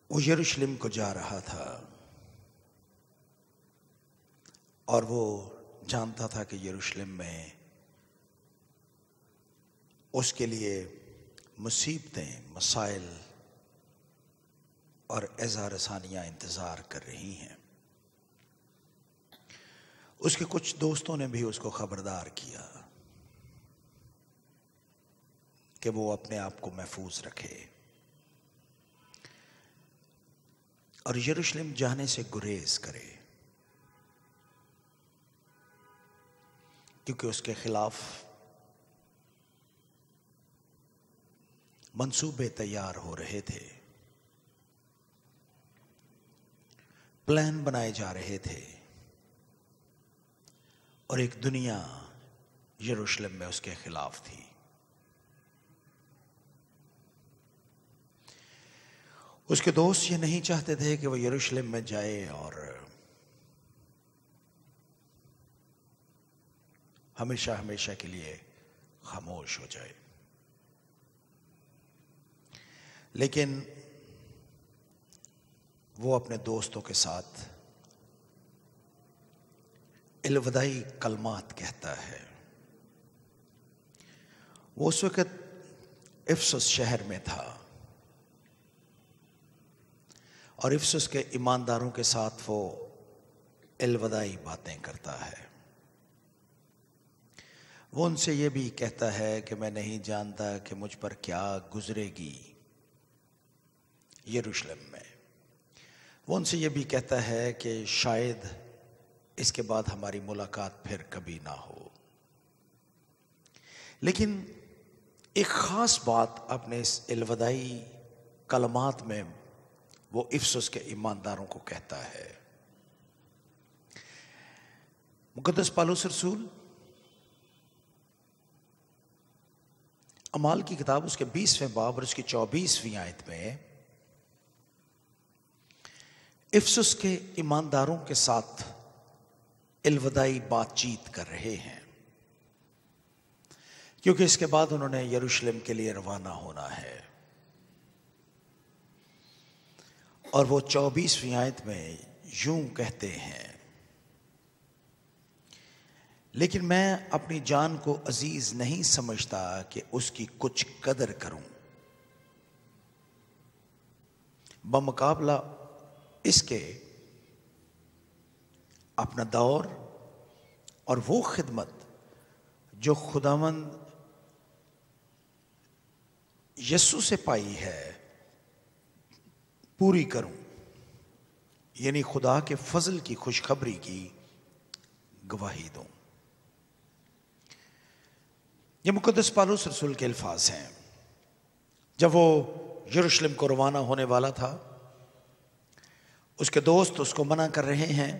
वो यरूशलेम को जा रहा था और वो जानता था कि यरूशलेम में उसके लिए मुसीबतें, मसाइल और एज़ा रसानियाँ इंतज़ार कर रही हैं। उसके कुछ दोस्तों ने भी उसको खबरदार किया कि वो अपने आप को महफूज रखे और यरूशलेम जाने से गुरेज करे, क्योंकि उसके खिलाफ मंसूबे तैयार हो रहे थे, प्लान बनाए जा रहे थे और एक दुनिया यरूशलेम में उसके खिलाफ थी। उसके दोस्त ये नहीं चाहते थे कि वो यरूशलेम में जाए और हमेशा हमेशा के लिए खामोश हो जाए, लेकिन वो अपने दोस्तों के साथ इल्वदाई कलमात कहता है। वो उस वक़्त इफसुस शहर में था और इफसुस के ईमानदारों के साथ वो इल्वदाई बातें करता है। वो उनसे ये भी कहता है कि मैं नहीं जानता कि मुझ पर क्या गुजरेगी यरूशलेम में। वो उनसे ये भी कहता है कि शायद इसके बाद हमारी मुलाकात फिर कभी ना हो। लेकिन एक ख़ास बात अपने इस इल्वदाई कलमात में वो इफसुस के ईमानदारों को कहता है। मुक़द्दस पौलुस रसूल अमाल की किताब उसके 20वें बाब और उसकी 24वीं आयत में इफसुस के ईमानदारों के साथ इल्वदाई बातचीत कर रहे हैं, क्योंकि इसके बाद उन्होंने यरूशलेम के लिए रवाना होना है। और वो 24वीं आयत में यूं कहते हैं, लेकिन मैं अपनी जान को अजीज नहीं समझता कि उसकी कुछ कदर करूं, बमुकाबला इसके अपना दौर और वो खिदमत जो खुदावंद यस्सु से पाई है पूरी करूं, यानी खुदा के फजल की खुशखबरी की गवाही दूं। ये मुक़द्दस पौलुस रसूल के अल्फाज हैं। जब वो यरूशलेम को रवाना होने वाला था, उसके दोस्त उसको मना कर रहे हैं।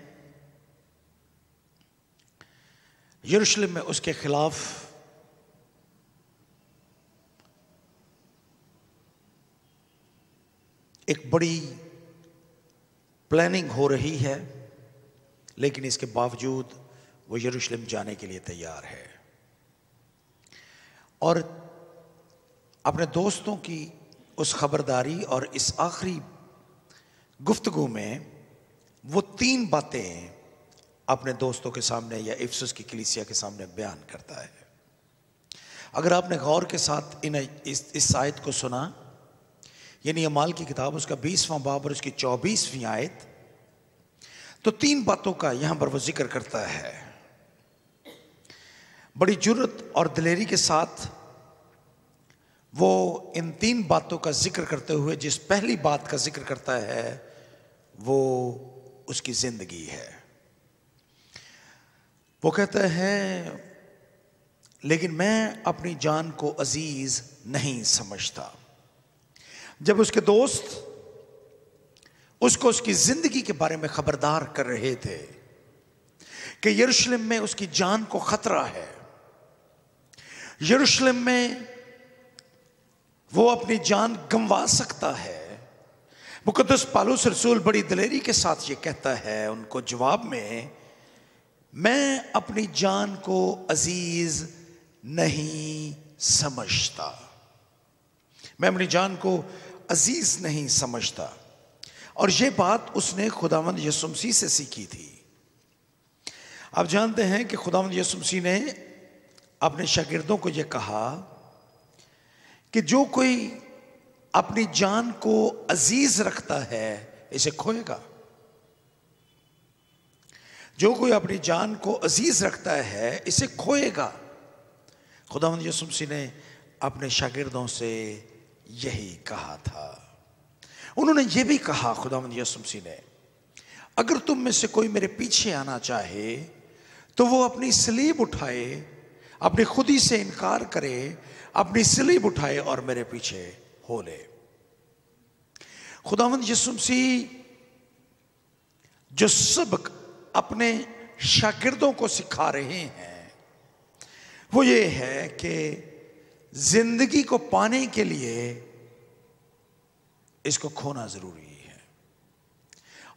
यरूशलेम में उसके खिलाफ एक बड़ी प्लानिंग हो रही है, लेकिन इसके बावजूद वो यरूशलेम जाने के लिए तैयार है और अपने दोस्तों की उस खबरदारी और इस आखिरी गुफ्तगू में वो 3 बातें अपने दोस्तों के सामने या इफसुस की कलीसिया के सामने बयान करता है। अगर आपने गौर के साथ इस आयत को सुना, यानी अमाल की किताब उसका 20वां बाब और उसकी 24वीं आयत, तो 3 बातों का यहां पर वो जिक्र करता है। बड़ी जुर्रत और दिलेरी के साथ वो इन 3 बातों का जिक्र करते हुए जिस पहली बात का जिक्र करता है वो उसकी जिंदगी है। वो कहता है, लेकिन मैं अपनी जान को अजीज नहीं समझता। जब उसके दोस्त उसको उसकी जिंदगी के बारे में खबरदार कर रहे थे कि यरूशलेम में उसकी जान को खतरा है, यरूशलेम में वो अपनी जान गंवा सकता है, मुक़द्दस पौलुस रसूल बड़ी दिलेरी के साथ ये कहता है उनको जवाब में, मैं अपनी जान को अजीज नहीं समझता। मैं अपनी जान को अजीज नहीं समझता। और ये बात उसने खुदावंद यीशु मसीह से सीखी थी। आप जानते हैं कि खुदावंद यीशु मसीह ने अपने शागिर्दों को यह कहा कि जो कोई अपनी जान को अजीज रखता है इसे खोएगा। जो कोई अपनी जान को अजीज रखता है इसे खोएगा। खुदावंद यीशु मसीह ने अपने शागिर्दों से यही कहा था। उन्होंने यह भी कहा, खुदावंद यीशु मसीह ने, अगर तुम में से कोई मेरे पीछे आना चाहे तो वो अपनी सलीब उठाए, अपनी खुदी से इनकार करे, अपनी सलीब उठाए और मेरे पीछे हो ले। खुदावंद यीशु मसीह जो सबक अपने शागिर्दों को सिखा रहे हैं वो ये है कि जिंदगी को पाने के लिए इसको खोना जरूरी है,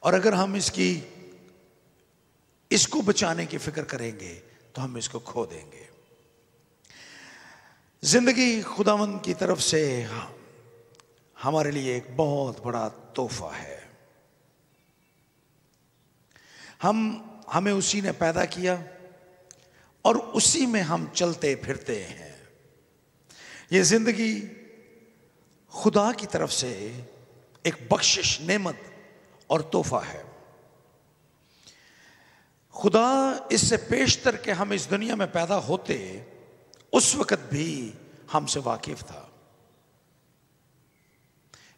और अगर हम इसको बचाने की फिक्र करेंगे तो हम इसको खो देंगे। जिंदगी खुदावंद की तरफ से हमारे लिए एक बहुत बड़ा तोहफा है। हमें उसी ने पैदा किया और उसी में हम चलते फिरते हैं। ये जिंदगी खुदा की तरफ से एक बख्शिश, नेमत और तोहफा है। खुदा इससे पेशतर के हम इस दुनिया में पैदा होते उस वक्त भी हमसे वाकिफ था।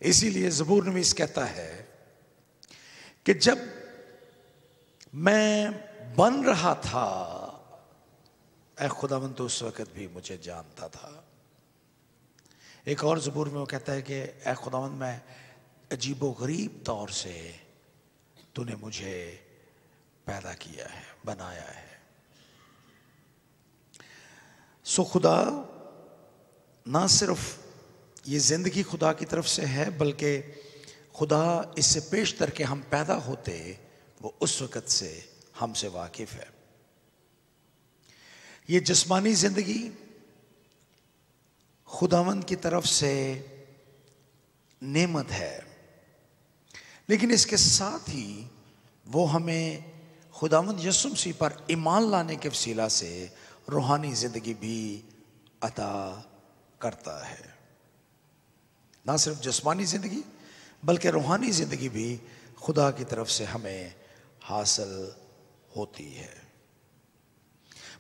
इसीलिए ज़बूर नवीस कहता है कि जब मैं बन रहा था ऐ खुदावंद तो उस वक्त भी मुझे जानता था। एक और ज़बूर में वो कहता है कि ऐ खुदावंद मैं अजीबो गरीब तौर से तूने मुझे पैदा किया है, बनाया है। सो खुदा ना सिर्फ ये जिंदगी खुदा की तरफ से है, बल्कि खुदा इससे पेशतर के हम पैदा होते वो उस वक्त से हमसे वाकिफ है। ये जिस्मानी जिंदगी खुदावंद की तरफ से नेमत है, लेकिन इसके साथ ही वो हमें खुदावंद यीशु मसीह पर ईमान लाने के वसीला से रूहानी जिंदगी भी अता करता है। ना सिर्फ जिस्मानी जिंदगी बल्कि रूहानी जिंदगी भी खुदा की तरफ से हमें हासिल होती है।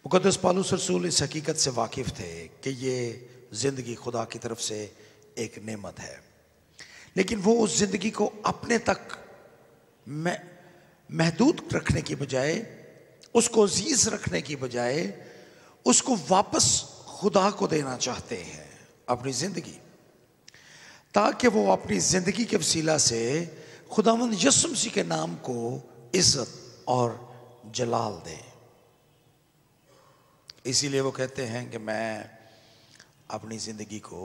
मुक़द्दस पौलुस रसूल इस हकीकत से वाकिफ थे कि ये जिंदगी खुदा की तरफ से एक नेमत है, लेकिन वो उस जिंदगी को अपने तक महदूद रखने की बजाय, उसको अजीज रखने की बजाय उसको वापस खुदा को देना चाहते हैं अपनी जिंदगी, ताकि वो अपनी जिंदगी के वसीला से खुदावंद यीशु मसीह के नाम को इज्जत और जलाल दे। इसीलिए वो कहते हैं कि मैं अपनी जिंदगी को,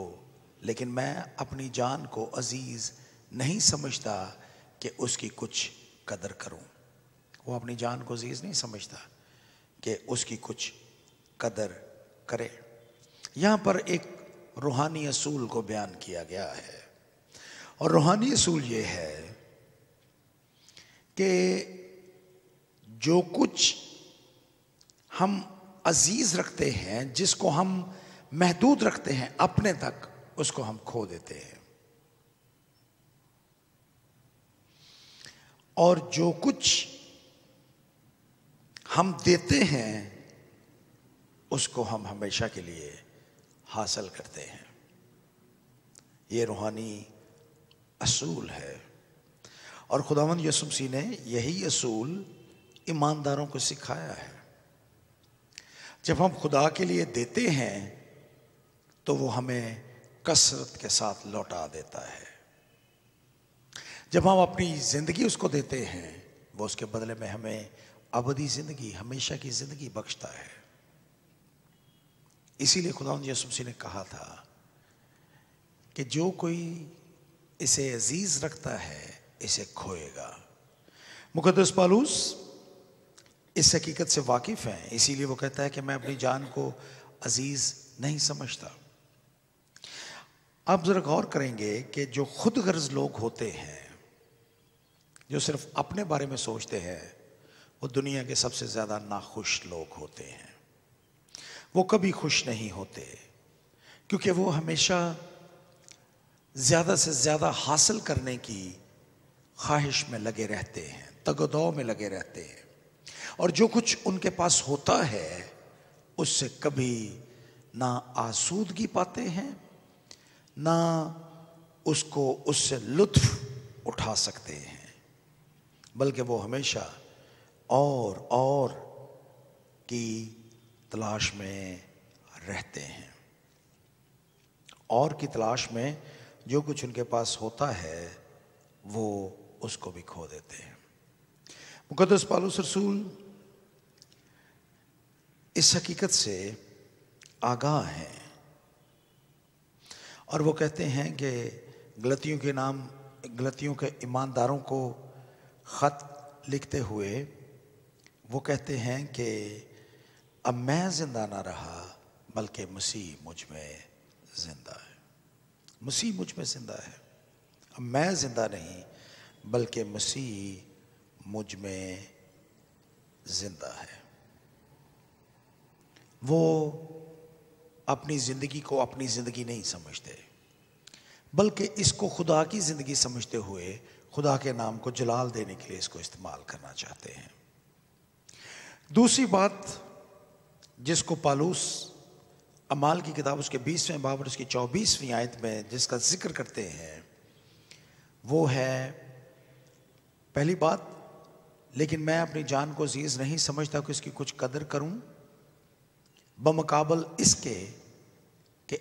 लेकिन मैं अपनी जान को अजीज नहीं समझता कि उसकी कुछ कदर करूं। वो अपनी जान को अजीज नहीं समझता कि उसकी कुछ कदर करे। यहां पर एक रूहानी असूल को बयान किया गया है, और रूहानी असूल ये है कि जो कुछ हम अजीज रखते हैं, जिसको हम महदूद रखते हैं अपने तक, उसको हम खो देते हैं, और जो कुछ हम देते हैं उसको हम हमेशा के लिए हासिल करते हैं। ये रूहानी असूल है, और खुदावंद यीशु मसीह ने यही असूल ईमानदारों को सिखाया है। जब हम खुदा के लिए देते हैं तो वो हमें कसरत के साथ लौटा देता है। जब हम अपनी जिंदगी उसको देते हैं वो उसके बदले में हमें अबदी जिंदगी, हमेशा की जिंदगी बख्शता है। इसीलिए खुदावंद यीशु मसीह ने कहा था कि जो कोई इसे अजीज रखता है इसे खोएगा। मुक़द्दस पौलुस इस हकीकत से वाकिफ है, इसीलिए वो कहता है कि मैं अपनी जान को अजीज नहीं समझता। आप जरा गौर करेंगे कि जो खुद गर्ज लोग होते हैं जो सिर्फ अपने बारे में सोचते हैं वो दुनिया के सबसे ज़्यादा नाखुश लोग होते हैं। वो कभी खुश नहीं होते क्योंकि वो हमेशा ज़्यादा से ज़्यादा हासिल करने की ख्वाहिश में लगे रहते हैं, तगदौ में लगे रहते हैं, और जो कुछ उनके पास होता है उससे कभी ना आसूदगी पाते हैं, ना उससे लुत्फ उठा सकते हैं, बल्कि वो हमेशा और की तलाश में रहते हैं। और की तलाश में जो कुछ उनके पास होता है वो उसको भी खो देते हैं। मुक़द्दस पौलुस रसूल इस हकीकत से आगाह हैं और वो कहते हैं कि गलतियों के ईमानदारों को ख़त लिखते हुए वो कहते हैं कि अब मैं ज़िंदा ना रहा बल्कि मसीह मुझ में ज़िंदा है। मसीह मुझ में ज़िंदा है। अब मैं ज़िंदा नहीं बल्कि मसीह मुझ में ज़िंदा है। वो अपनी ज़िंदगी को अपनी ज़िंदगी नहीं समझते बल्कि इसको खुदा की ज़िंदगी समझते हुए खुदा के नाम को जलाल देने के लिए इसको इस्तेमाल करना चाहते हैं। दूसरी बात जिसको पौलुस अमाल की किताब उसके 20वें बाब और उसकी 24वीं आयत में जिसका जिक्र करते हैं वो है, पहली बात, लेकिन मैं अपनी जान को अजीज नहीं समझता कि इसकी कुछ कदर करूं बमुकाबल इसके कि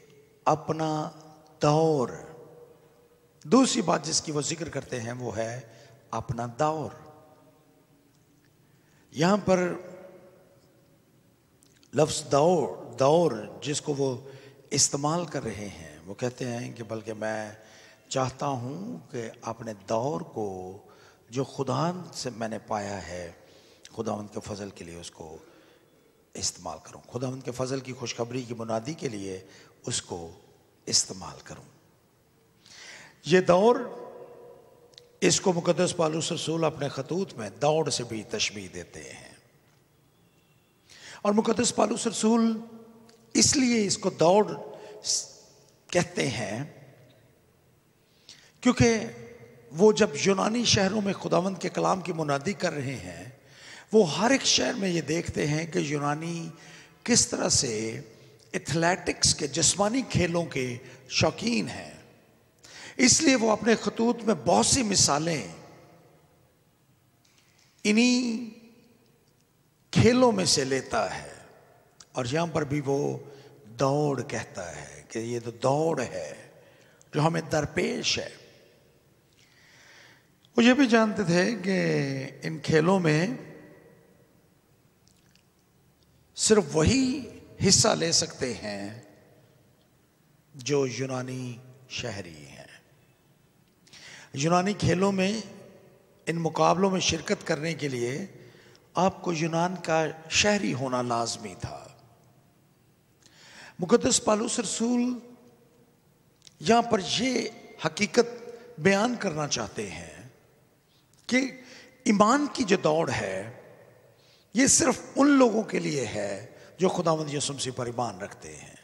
अपना दौर। दूसरी बात जिसकी वो जिक्र करते हैं वो है अपना दौर। यहां पर लफ्ज़ दौर जिसको वो इस्तेमाल कर रहे हैं, वो कहते हैं कि बल्कि मैं चाहता हूं कि अपने दौर को जो खुदा से मैंने पाया है खुदावंद के फजल के लिए उसको इस्तेमाल करूं, खुदावंद के फजल की खुशखबरी की मुनादी के लिए उसको इस्तेमाल करूं। ये दौर, इसको मुक़द्दस पौलुस रसूल अपने खतूत में दौड़ से भी तशबीह देते हैं और मुक़द्दस पौलुस रसूल इसलिए इसको दौड़ कहते हैं क्योंकि वो जब यूनानी शहरों में खुदावंद के कलाम की मुनादी कर रहे हैं वो हर एक शहर में ये देखते हैं कि यूनानी किस तरह से एथलेटिक्स के जिस्मानी खेलों के शौकीन हैं। इसलिए वो अपने खतूत में बहुत सी मिसालें इन्हीं खेलों में से लेता है और यहां पर भी वो दौड़ कहता है कि ये तो दौड़ है जो हमें दरपेश है। वो ये भी जानते थे कि इन खेलों में सिर्फ वही हिस्सा ले सकते हैं जो यूनानी शहरी हैं। यूनानी खेलों में इन मुकाबलों में शिरकत करने के लिए आपको यूनान का शहरी होना लाजमी था। मुक़द्दस पौलुस रसूल यहां पर यह हकीकत बयान करना चाहते हैं कि ईमान की जो दौड़ है ये सिर्फ उन लोगों के लिए है जो खुदावंद यीशु मसीह पर ईमान रखते हैं।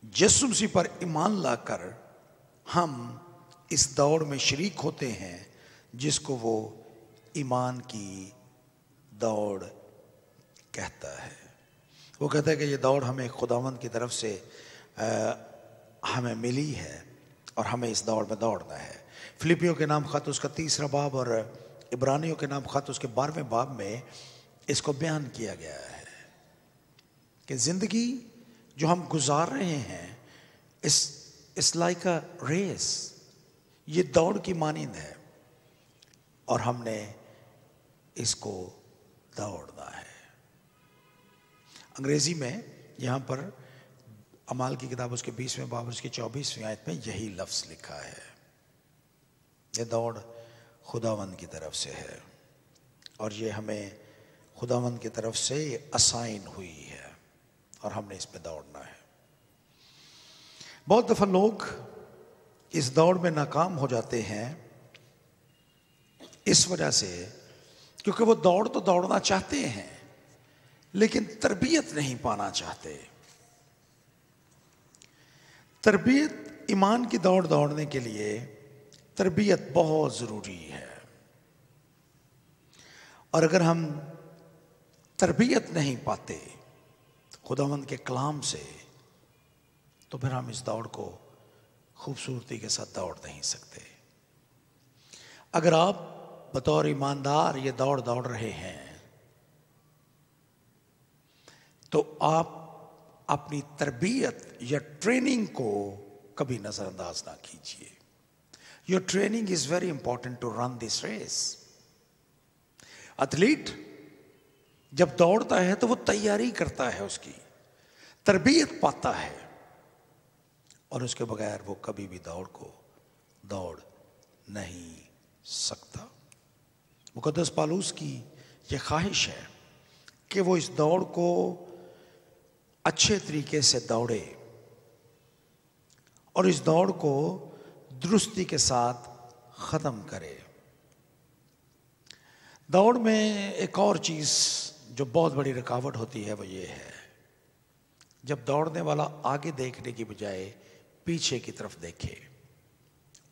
यीशु मसीह पर ईमान लाकर हम इस दौड़ में शरीक होते हैं जिसको वो ईमान की दौड़ कहता है। वो कहता है कि ये दौड़ हमें खुदावंद की तरफ से हमें मिली है और हमें इस दौड़ में दौड़ना है। फिलिपियों के नाम खत उसका 3रा बाब और इब्रानियों के नाम खत उसके 12वें बाब में इसको बयान किया गया है कि जिंदगी जो हम गुजार रहे हैं इस लाइक अ रेस, ये दौड़ की मानिंद है और हमने इसको दौड़ना है। अंग्रेजी में यहां पर अमाल की किताब उसके 20वें बाब उसकी 24वीं आयत में यही लफ्ज़ लिखा है। ये दौड़ खुदावंद की तरफ से है और ये हमें खुदावंद की तरफ से असाइन हुई है और हमने इस पे दौड़ना है। बहुत दफ़ा लोग इस दौड़ में नाकाम हो जाते हैं इस वजह से क्योंकि वो दौड़ तो दौड़ना चाहते हैं लेकिन तरबियत नहीं पाना चाहते। तरबियत, ईमान की दौड़ दौड़ने के लिए तरबियत बहुत जरूरी है। और अगर हम तरबियत नहीं पाते खुदावंद के कलाम से, तो फिर हम इस दौड़ को खूबसूरती के साथ दौड़ नहीं सकते। अगर आप बतौर ईमानदार ये दौड़ दौड़ रहे हैं तो आप अपनी तरबियत या ट्रेनिंग को कभी नजरअंदाज ना कीजिए। Your training is very important to run this race. Athlete जब दौड़ता है तो वो तैयारी करता है, उसकी तरबियत पाता है, और उसके बगैर वो कभी भी दौड़ को दौड़ नहीं सकता। मुकद्दस पौलुस की यह ख्वाहिश है कि वो इस दौड़ को अच्छे तरीके से दौड़े और इस दौड़ को दुरुस्ती के साथ खत्म करे। दौड़ में एक और चीज जो बहुत बड़ी रुकावट होती है वो ये है, जब दौड़ने वाला आगे देखने की बजाय पीछे की तरफ देखे,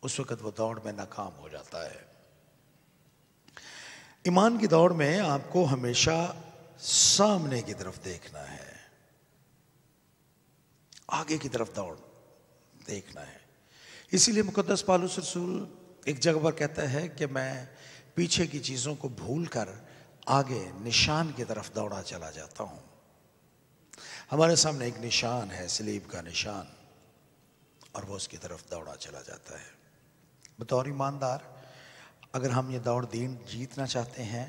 उस वक्त वो दौड़ में नाकाम हो जाता है। ईमान की दौड़ में आपको हमेशा सामने की तरफ देखना है, आगे की तरफ दौड़ देखना है। इसीलिए मुकद्दस पौलुस रसूल एक जगह पर कहता है कि मैं पीछे की चीजों को भूलकर आगे निशान की तरफ दौड़ा चला जाता हूं। हमारे सामने एक निशान है, सलीब का निशान, और वो उसकी तरफ दौड़ा चला जाता है। बतौर ईमानदार अगर हम ये दौड़ दीन जीतना चाहते हैं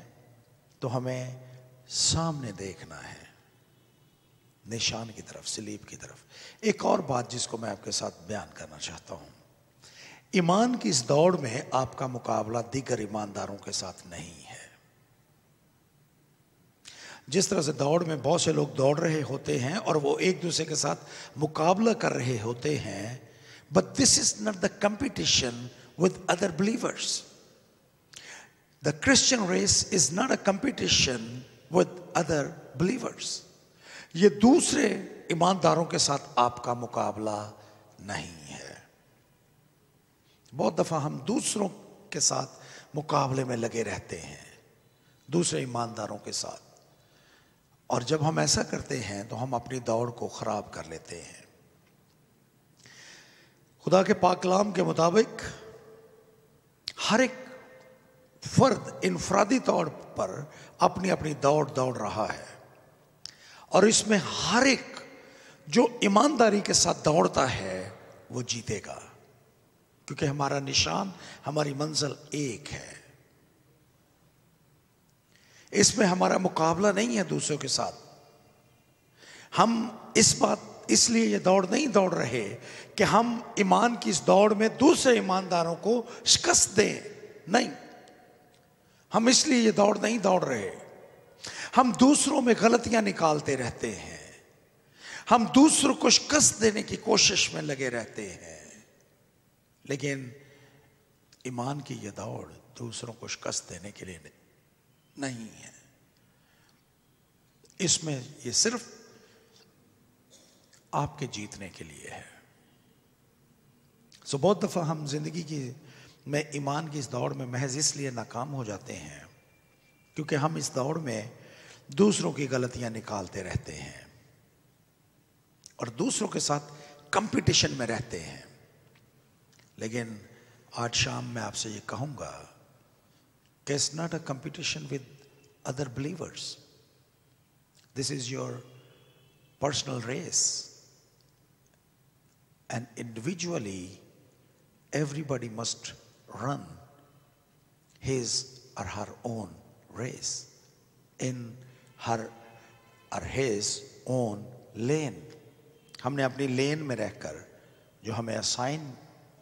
तो हमें सामने देखना है, निशान की तरफ, सलीब की तरफ। एक और बात जिसको मैं आपके साथ बयान करना चाहता हूं, ईमान की इस दौड़ में आपका मुकाबला दीगर ईमानदारों के साथ नहीं है। जिस तरह से दौड़ में बहुत से लोग दौड़ रहे होते हैं और वो एक दूसरे के साथ मुकाबला कर रहे होते हैं, but this is not the competition with other believers. The Christian race is not a competition with other believers. ये दूसरे ईमानदारों के साथ आपका मुकाबला नहीं है। बहुत दफा हम दूसरों के साथ मुकाबले में लगे रहते हैं, दूसरे ईमानदारों के साथ, और जब हम ऐसा करते हैं तो हम अपनी दौड़ को खराब कर लेते हैं। खुदा के पाक कलाम के मुताबिक हर एक फर्द इनफरादी तौर पर अपनी अपनी दौड़ दौड़ रहा है, और इसमें हर एक जो ईमानदारी के साथ दौड़ता है वो जीतेगा, क्योंकि हमारा निशान, हमारी मंजिल एक है। इसमें हमारा मुकाबला नहीं है दूसरों के साथ। हम इसलिए ये दौड़ नहीं दौड़ रहे कि हम ईमान की इस दौड़ में दूसरे ईमानदारों को शिकस्त दें, नहीं, हम इसलिए ये दौड़ नहीं दौड़ रहे। हम दूसरों में गलतियां निकालते रहते हैं, हम दूसरों को शिकस्त देने की कोशिश में लगे रहते हैं, लेकिन ईमान की यह दौड़ दूसरों को शिकस्त देने के लिए नहीं है। इसमें ये सिर्फ आपके जीतने के लिए है। सो बहुत दफा हम जिंदगी की में ईमान की इस दौड़ में महज इसलिए नाकाम हो जाते हैं क्योंकि हम इस दौड़ में दूसरों की गलतियां निकालते रहते हैं और दूसरों के साथ कंपटीशन में रहते हैं। लेकिन आज शाम मैं आपसे ये कहूंगा कि it's not a competition with other believers, this is your personal race, and individually everybody must run his or her own race in her or his own lane। हमने अपनी लेन में रहकर, जो हमें असाइन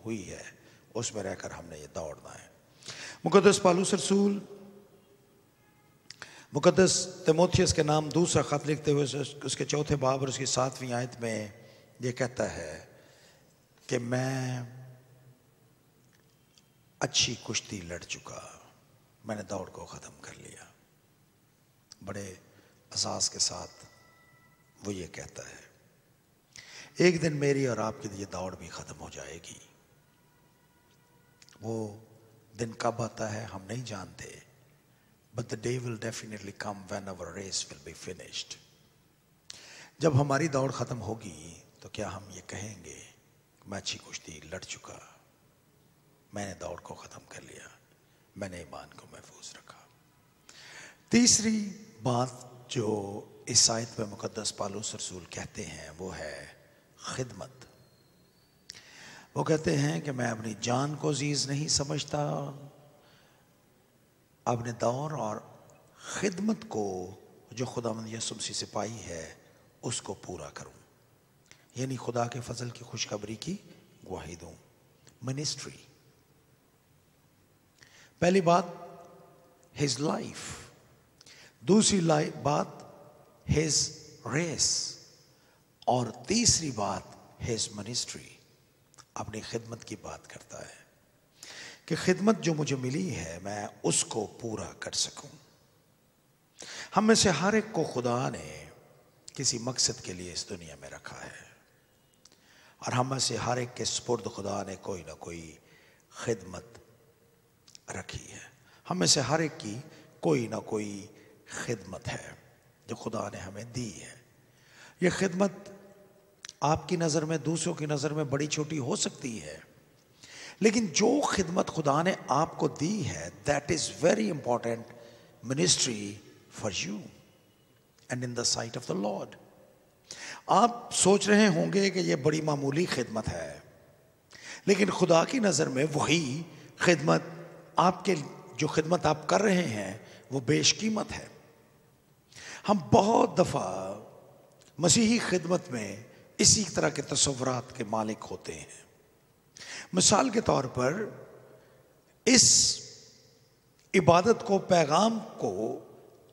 हुई है, उसमें रहकर हमने ये दौड़ना है। मुकद्दस पौलुस रसूल मुकद्दस तीमुथियुस के नाम दूसरा खत लिखते हुए उसके चौथे बाब और उसकी 7वीं आयत में ये कहता है कि मैं अच्छी कुश्ती लड़ चुका, मैंने दौड़ को ख़त्म कर लिया। बड़े एहसास के साथ वो ये कहता है, एक दिन मेरी और आपकी ये दौड़ भी ख़त्म हो जाएगी। वो दिन कब आता है हम नहीं जानते, but the day will definitely come when our race will be finished. जब हमारी दौड़ ख़त्म होगी तो क्या हम ये कहेंगे, मैं अच्छी कुश्ती लड़ चुका, मैंने दौड़ को ख़त्म कर लिया, मैंने ईमान को महफूज रखा। तीसरी बात जो इस आयत में मुकद्दस पौलुस रसूल कहते हैं वो है खिदमत। वो कहते हैं कि मैं अपनी जान को अजीज नहीं समझता, अपने दौर और खिदमत को जो खुदावंद यीशु मसीह से पाई है उसको पूरा करूं, यानी खुदा के फजल की खुशखबरी की गवाही दूं। मिनिस्ट्री, पहली बात हिज लाइफ, दूसरी बात हिज रेस, और तीसरी बात हिज मिनिस्ट्री। अपनी खिदमत की बात करता है कि खिदमत जो मुझे मिली है मैं उसको पूरा कर सकूं। हम में से हर एक को खुदा ने किसी मकसद के लिए इस दुनिया में रखा है, और हम में से हर एक के सुपुर्द खुदा ने कोई ना कोई खिदमत रखी है। हम में से हर एक की कोई ना कोई खिदमत है जो खुदा ने हमें दी है। ये खिदमत आपकी नज़र में, दूसरों की नज़र में बड़ी छोटी हो सकती है, लेकिन जो खिदमत खुदा ने आपको दी है that is very important ministry for you and in the site of the Lord. आप सोच रहे होंगे कि ये बड़ी मामूली खिदमत है, लेकिन खुदा की नज़र में वही खिदमत, आपके जो खिदमत आप कर रहे हैं वो बेशकीमत है। हम बहुत दफ़ा मसीही खिदमत में इसी तरह के तसव्वुरात के मालिक होते हैं। मिसाल के तौर पर इस इबादत को, पैगाम को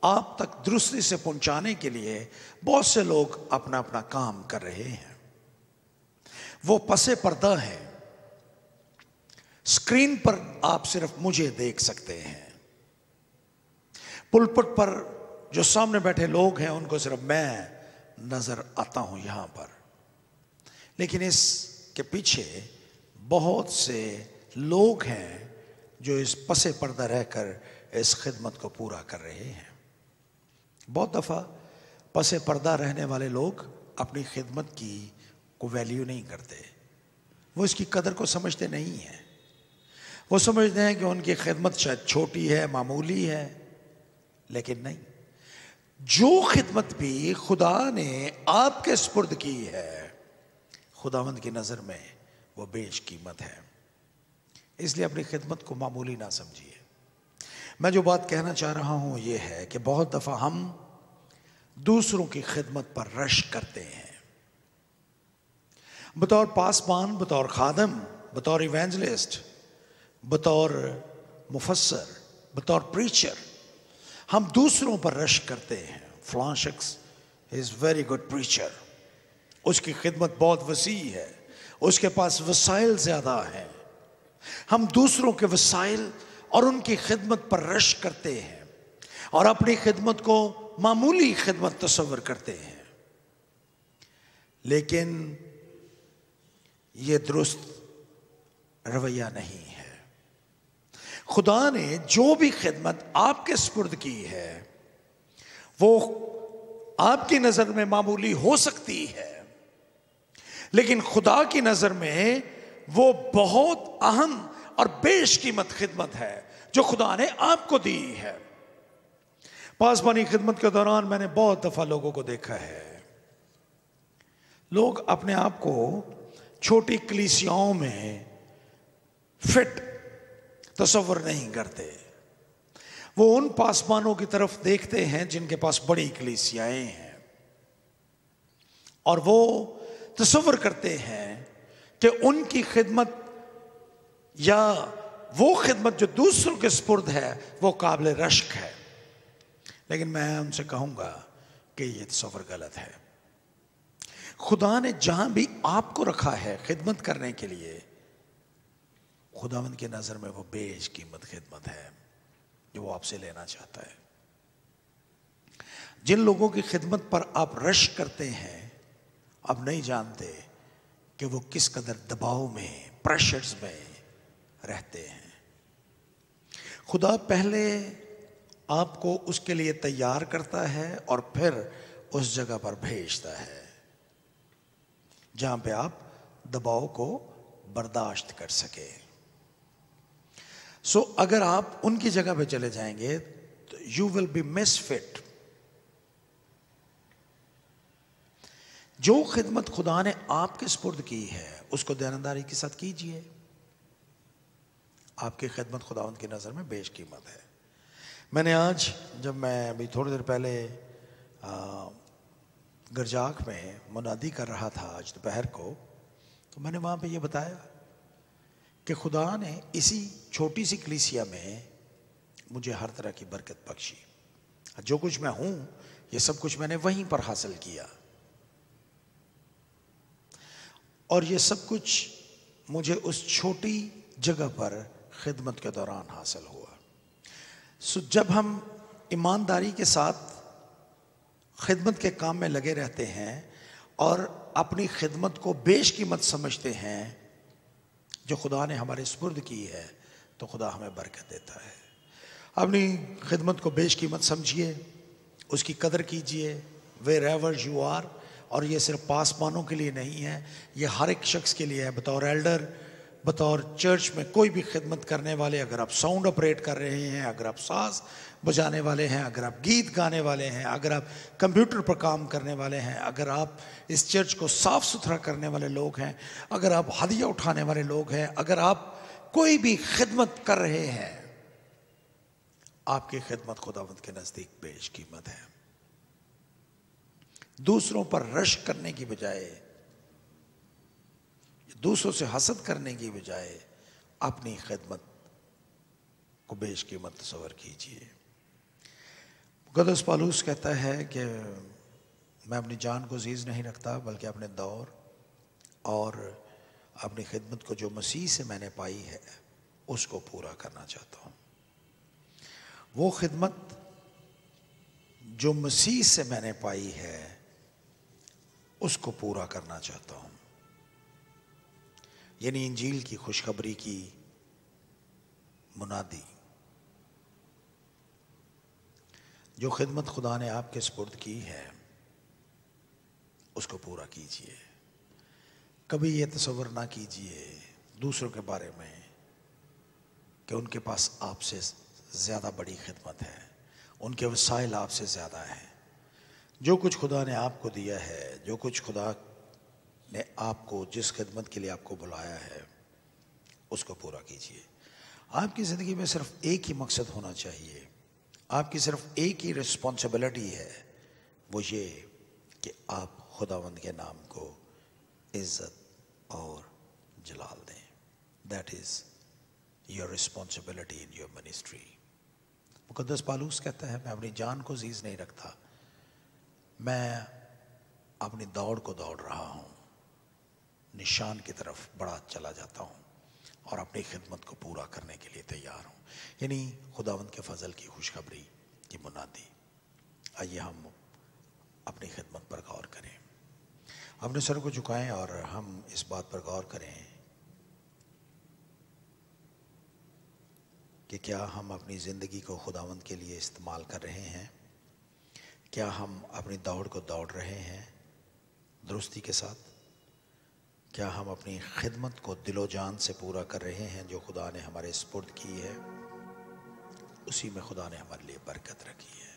आप तक दुरुस्ती से पहुंचाने के लिए बहुत से लोग अपना अपना काम कर रहे हैं। वो पसे पर्दा है, स्क्रीन पर आप सिर्फ मुझे देख सकते हैं, पुलपट पर जो सामने बैठे लोग हैं उनको सिर्फ मैं नजर आता हूं यहां पर, लेकिन इसके पीछे बहुत से लोग हैं जो इस पसे पर्दा रहकर इस खिदमत को पूरा कर रहे हैं। बहुत दफ़ा पसे पर्दा रहने वाले लोग अपनी खिदमत की को वैल्यू नहीं करते, वो इसकी कदर को समझते नहीं हैं। वो समझते हैं कि उनकी खिदमत शायद छोटी है, मामूली है, लेकिन नहीं। जो खिदमत भी खुदा ने आपके सुपुर्द की है खुदावंद की नज़र में वो बेशकीमत है, इसलिए अपनी खिदमत को मामूली ना समझिए। मैं जो बात कहना चाह रहा हूं ये है कि बहुत दफ़ा हम दूसरों की खिदमत पर रश करते हैं, बतौर पासबान, बतौर खादम, बतौर इवेंजलिस्ट, बतौर मुफस्सर, बतौर प्रीचर, हम दूसरों पर रश करते हैं। फलां शख्स इज़ वेरी गुड प्रीचर, उसकी खिदमत बहुत वसी है, उसके पास वसाइल ज़्यादा हैं। हम दूसरों के वसाइल और उनकी खिदमत पर रश करते हैं और अपनी खिदमत को मामूली खिदमत तस्वर करते हैं, लेकिन यह दुरुस्त रवैया नहीं है। खुदा ने जो भी खिदमत आपके सुपुर्द की है वो आपकी नज़र में मामूली हो सकती है, लेकिन खुदा की नज़र में वो बहुत अहम और बेशकीमत खिदमत है जो खुदा ने आपको दी है। पासबानी खिदमत के दौरान मैंने बहुत दफ़ा लोगों को देखा है, लोग अपने आप को छोटी कलीसियाओं में फिट तस्वर नहीं करते। वो उन पासबानों की तरफ देखते हैं जिनके पास बड़ी कलीसियाएं हैं, और वो तस्वर करते हैं कि उनकी खिदमत या वो खिदमत जो दूसरों के सुपुर्द है वो काबिल रश्क है। लेकिन मैं उनसे कहूंगा कि ये तस्वर गलत है। खुदा ने जहां भी आपको रखा है खिदमत करने के लिए, खुदावंद की नज़र में वो बेशकीमत खिदमत है। जो वो आपसे लेना चाहता है। जिन लोगों की खिदमत पर आप रश करते हैं, आप नहीं जानते कि वो किस कदर दबाव में, प्रेशर्स में रहते हैं। खुदा पहले आपको उसके लिए तैयार करता है और फिर उस जगह पर भेजता है जहां पे आप दबाव को बर्दाश्त कर सके। सो अगर आप उनकी जगह पे चले जाएंगे तो यू विल बी मिसफिट। जो खिदमत खुदा ने आपके सुपुर्द की है उसको दयानंदारी के साथ कीजिए। आपकी खिदमत खुदावंद की नज़र में बेशकीमत है। मैंने आज, जब मैं अभी थोड़ी देर पहले गरजाक में मुनादी कर रहा था आज दोपहर को, तो मैंने वहाँ पे ये बताया कि खुदा ने इसी छोटी सी कलीसिया में मुझे हर तरह की बरकत बख्शी। जो कुछ मैं हूँ ये सब कुछ मैंने वहीं पर हासिल किया, और ये सब कुछ मुझे उस छोटी जगह पर खिदमत के दौरान हासिल हुआ। सो जब हम ईमानदारी के साथ खिदमत के काम में लगे रहते हैं और अपनी खिदमत को बेशकीमत समझते हैं जो खुदा ने हमारे सुपुर्द की है, तो खुदा हमें बरकत देता है। अपनी खिदमत को बेशकीमत समझिए, उसकी कदर कीजिए वेयर एवर यू आर। और ये सिर्फ पासमानों के लिए नहीं है, ये हर एक शख्स के लिए है। बतौर एल्डर, बतौर चर्च में कोई भी खिदमत करने वाले, अगर आप साउंड ऑपरेट कर रहे हैं, अगर आप साज बजाने वाले हैं, अगर आप गीत गाने वाले हैं, अगर आप कंप्यूटर पर काम करने वाले हैं, अगर आप इस चर्च को साफ सुथरा करने वाले लोग हैं, अगर आप हदिया उठाने वाले लोग हैं, अगर आप कोई भी खिदमत कर रहे हैं, आपकी खिदमत खुदावंद के नजदीक बेशकीमत है। दूसरों पर रश करने की बजाय, दूसरों से हसद करने की बजाय अपनी खिदमत को बेशकीमत तस्वर कीजिए। मुक़द्दस पौलुस कहता है कि मैं अपनी जान को अज़ीज़ नहीं रखता, बल्कि अपने दौर और अपनी खिदमत को जो मसीह से मैंने पाई है उसको पूरा करना चाहता हूँ। वो खिदमत जो मसीह से मैंने पाई है उसको पूरा करना चाहता हूँ, यानी इंजील की खुशखबरी की मुनादी। जो खिदमत खुदा ने आपके सुपुर्द की है उसको पूरा कीजिए। कभी ये तसव्वुर ना कीजिए दूसरों के बारे में कि उनके पास आपसे ज़्यादा बड़ी खिदमत है, उनके वसाइल आपसे ज़्यादा हैं। जो कुछ खुदा ने आपको दिया है, जो कुछ खुदा ने आपको, जिस खिदमत के लिए आपको बुलाया है, उसको पूरा कीजिए। आपकी ज़िंदगी में सिर्फ एक ही मकसद होना चाहिए, आपकी सिर्फ एक ही रिस्पॉन्सिबिलिटी है, वो ये कि आप खुदावंद के नाम को इज़्ज़त और जलाल दें। That is your responsibility in your ministry. मुक़द्दस पौलुस कहता है, मैं अपनी जान को अज़ीज़ नहीं रखता, मैं अपनी दौड़ को दौड़ रहा हूँ, निशान की तरफ बढ़ा चला जाता हूँ और अपनी खिदमत को पूरा करने के लिए तैयार हूँ। यानी खुदावंद के फजल की खुशखबरी की मुनादी। आइए हम अपनी खिदमत पर गौर करें, अपने सर को झुकाएं और हम इस बात पर गौर करें कि क्या हम अपनी ज़िंदगी को खुदावंद के लिए इस्तेमाल कर रहे हैं। क्या हम अपनी दौड़ को दौड़ रहे हैं दुरुस्ती के साथ। क्या हम अपनी खिदमत को दिलो जान से पूरा कर रहे हैं जो खुदा ने हमारे सुपुर्द की है, उसी में खुदा ने हमारे लिए बरकत रखी है।